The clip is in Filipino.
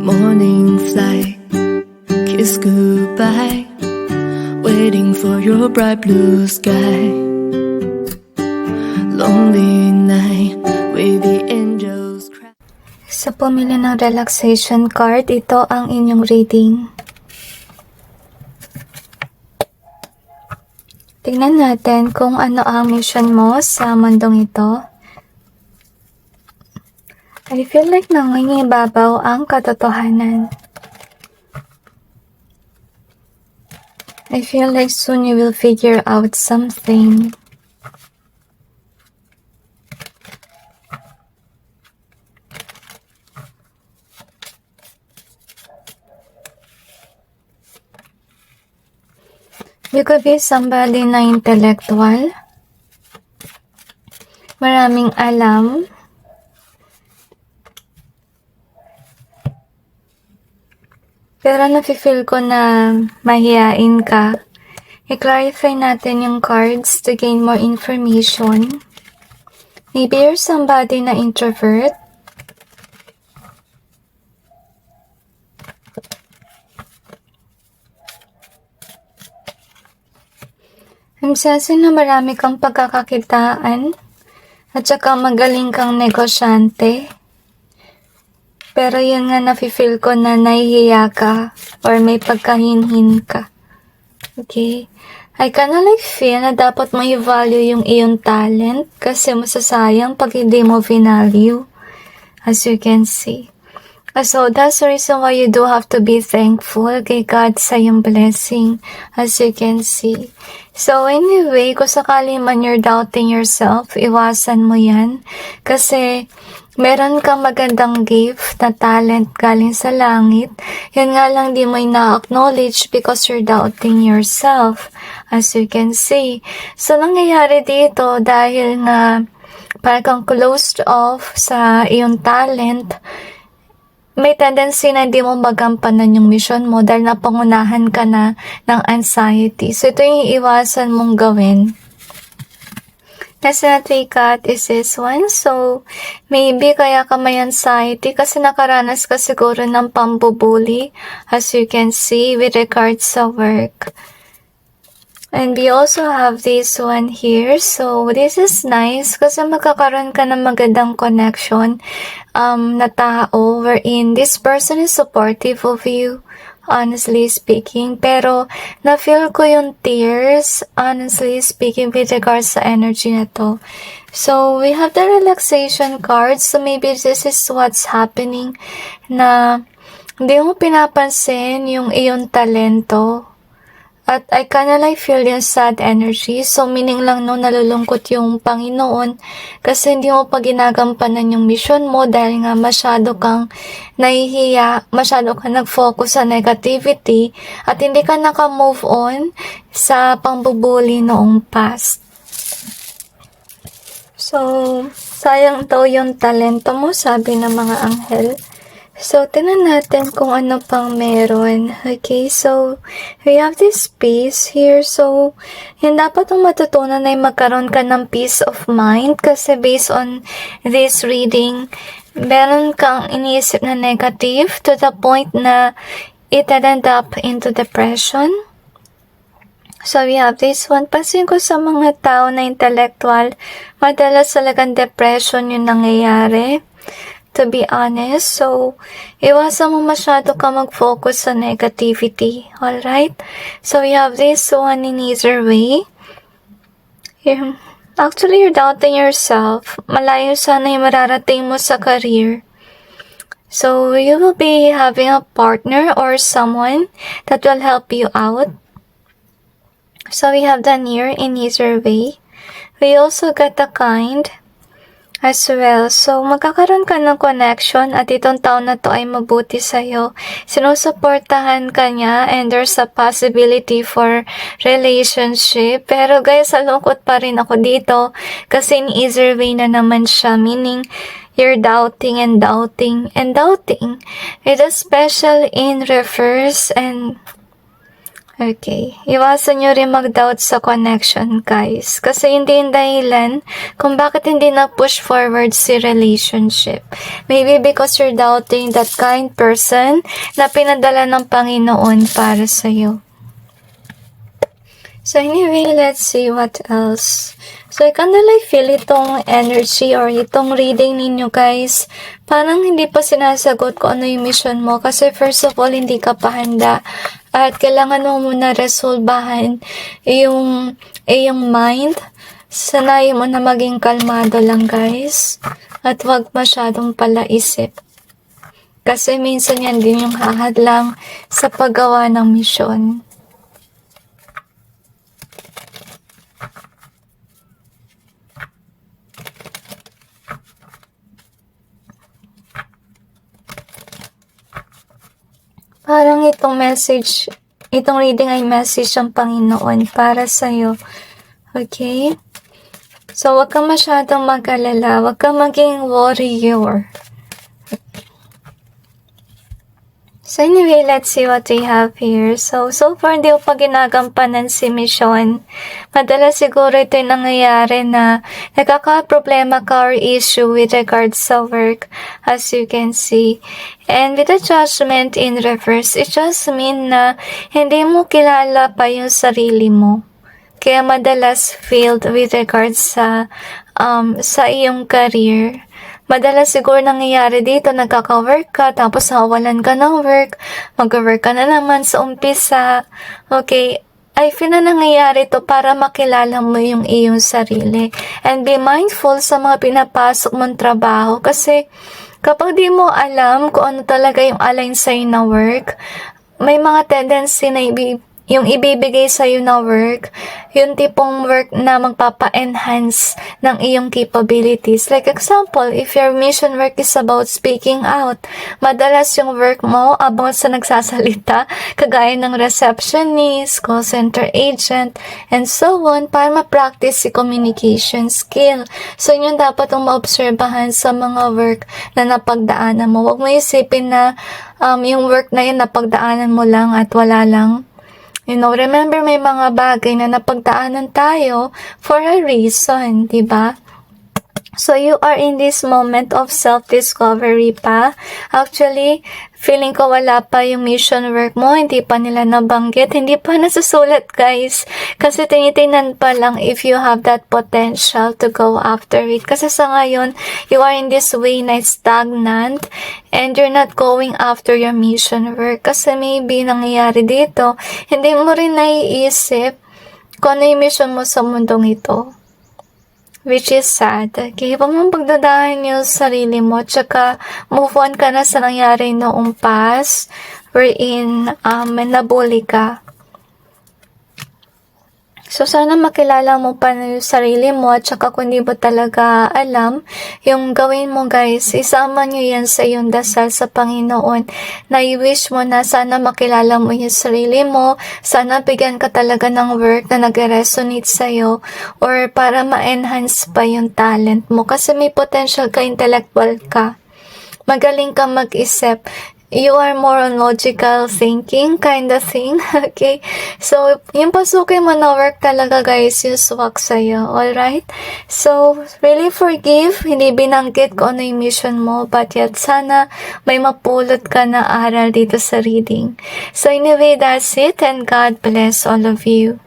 morning flight, kiss goodbye, waiting for your bright blue sky. Lonely night with the angels cry. Sa pumili ng relaxation card, ito ang inyong reading. Tingnan natin kung ano ang mission mo sa mundong ito. I feel like nangingibabaw ang katotohanan. I feel like soon you will figure out something. You could be somebody na intellectual, maraming alam, pero nafe-feel ko na mahihain ka. I-clarify natin yung cards to gain more information. Maybe you're somebody na introvert. I'm sensing na marami kang pagkakakitaan at saka magaling kang negosyante. Pero yun nga nafe-feel ko na nahihiya ka or may pagkahinhin ka. Okay? I kinda like feel na dapat mo i-value yung iyong talent kasi masasayang pag hindi mo vinalue, as you can see. So that's the reason why you do have to be thankful kay God sa iyong blessing, as you can see. So anyway, kung sakali man you're doubting yourself, iwasan mo yan kasi meron kang magandang gift na talent galing sa langit. Yun nga lang di mo ina-acknowledge because you're doubting yourself, as you can see. So nangyayari dito dahil nga parang closed off sa iyong talent, may tendency na hindi mo magampanan yung mission mo dahil napangunahan ka na ng anxiety. So ito yung iiwasan mong gawin. Next na cut is this one. So, maybe kaya ka may anxiety kasi nakaranas ka siguro ng pambubuli, as you can see, with regards sa work. And we also have this one here. So, this is nice kasi magkakaroon ka ng magandang connection na tao wherein this person is supportive of you. Honestly speaking, pero na-feel ko yung tears, honestly speaking, with regards sa energy na to. So, we have the relaxation cards, so maybe this is what's happening, na hindi mo pinapansin yung iyong talento. At I kinda like feel yung sad energy. So, meaning lang no, nalulungkot yung Panginoon kasi hindi mo pa ginagampanan yung mission mo dahil nga masyado kang nahihiya, masyado kang nag-focus sa negativity at hindi ka naka-move on sa pangbubuli noong past. So, sayang daw yung talento mo, sabi ng mga anghel. So, tingnan natin kung ano pang meron. Okay, so, we have this peace here. So, yung dapat mong matutunan ay magkaroon ka ng peace of mind kasi based on this reading, meron kang iniisip na negative to the point na it end up into depression. So, we have this one. Pansin ko sa mga tao na intellectual, madalas talagang depression yung nangyayari. To be honest, so, iwasan mo masyado ka mag-focus sa negativity, alright? So, we have this one in either way. Here, actually, you're doubting yourself. Malayo sana yung mararating mo sa career. So, you will be having a partner or someone that will help you out. So, we have the near in either way. We also got the kind as well. So, magkakaroon ka ng connection at itong taon na to ay mabuti sa'yo. Sinusuportahan ka niya and there's a possibility for relationship. Pero guys, salungkot pa rin ako dito kasi in either way na naman siya. Meaning, you're doubting and doubting and doubting. It is special in reverse and Okay. Iwasan nyo rin mag-doubt sa connection, guys. Kasi hindi yung dahilan kung bakit hindi na-push forward si relationship. Maybe because you're doubting that kind person na pinadala ng Panginoon para sa'yo. So anyway, let's see what else. So I kinda like feel itong energy or itong reading ninyo, guys. Parang hindi pa sinasagot ko ano yung mission mo. Kasi first of all, hindi ka pa handa. At kailangan mo muna resolbahan yung mind. Sanayin mo na maging kalmado lang, guys. At wag masyadong palaisip. Kasi minsan yan din yung hahadlang sa paggawa ng misyon. Parang itong reading ay message ng Panginoon para sa'yo. Okay? So, wag kang masyadong mag-alala. Wag kang maging warrior. So, anyway, let's see what we have here. So far, hindi ko pa ginagampanan si mission. Madalas siguro ito yung nangyayari na nagkaka-problema ka or issue with regards sa work, as you can see. And with the judgment in reverse, it just mean na hindi mo kilala pa yung sarili mo. Kaya madalas failed with regards sa iyong career. Madalas siguro nangyayari dito, nagkaka-work ka, tapos nawawalan ka ng work, mag-work ka na naman sa umpisa. Okay, I feel na nangyayari to para makilala mo yung iyong sarili. And be mindful sa mga pinapasok mong trabaho kasi kapag di mo alam kung ano talaga yung align sa'yo na work, may mga tendency na yung ibibigay sa'yo na work, yung tipong work na magpapa-enhance ng iyong capabilities. Like example, if your mission work is about speaking out, madalas yung work mo abang sa nagsasalita, kagaya ng receptionist, call center agent, and so on, para ma-practice si communication skill. So, yun dapat ang maobserbahan sa mga work na napagdaanan mo. Huwag mo isipin na yung work na yun napagdaanan mo lang at wala lang. Remember may mga bagay na napagdaanan tayo for a reason, diba? So, you are in this moment of self-discovery pa. Actually, feeling ko wala pa yung mission work mo, hindi pa nila nabanggit, hindi pa nasusulat, guys. Kasi tinitingnan pa lang if you have that potential to go after it. Kasi sa ngayon, you are in this way na stagnant and you're not going after your mission work. Kasi maybe nangyayari dito, hindi mo rin naiisip kung ano yung mission mo sa mundong ito. Which is sad. Okay, huwag mong pagdadahan yung sarili mo. Tsaka, move on ka na sa nangyari noong past wherein nabully ka. So, sana makilala mo pa na yung sarili mo at saka kung di mo talaga alam, yung gawin mo, guys, isama nyo yan sa iyong dasal sa Panginoon na i-wish mo na sana makilala mo yung sarili mo, sana bigyan ka talaga ng work na nag-resonate sa'yo or para ma-enhance pa yung talent mo kasi may potential ka, intellectual ka. Magaling ka mag-isip. You are more on logical thinking kind of thing, okay? So, yung pasukin mo na work talaga, guys, yung swak sa'yo, alright? So, really forgive, hindi binanggit ko ano yung mission mo, but yet sana may mapulot ka na aral dito sa reading. So, anyway, that's it, and God bless all of you.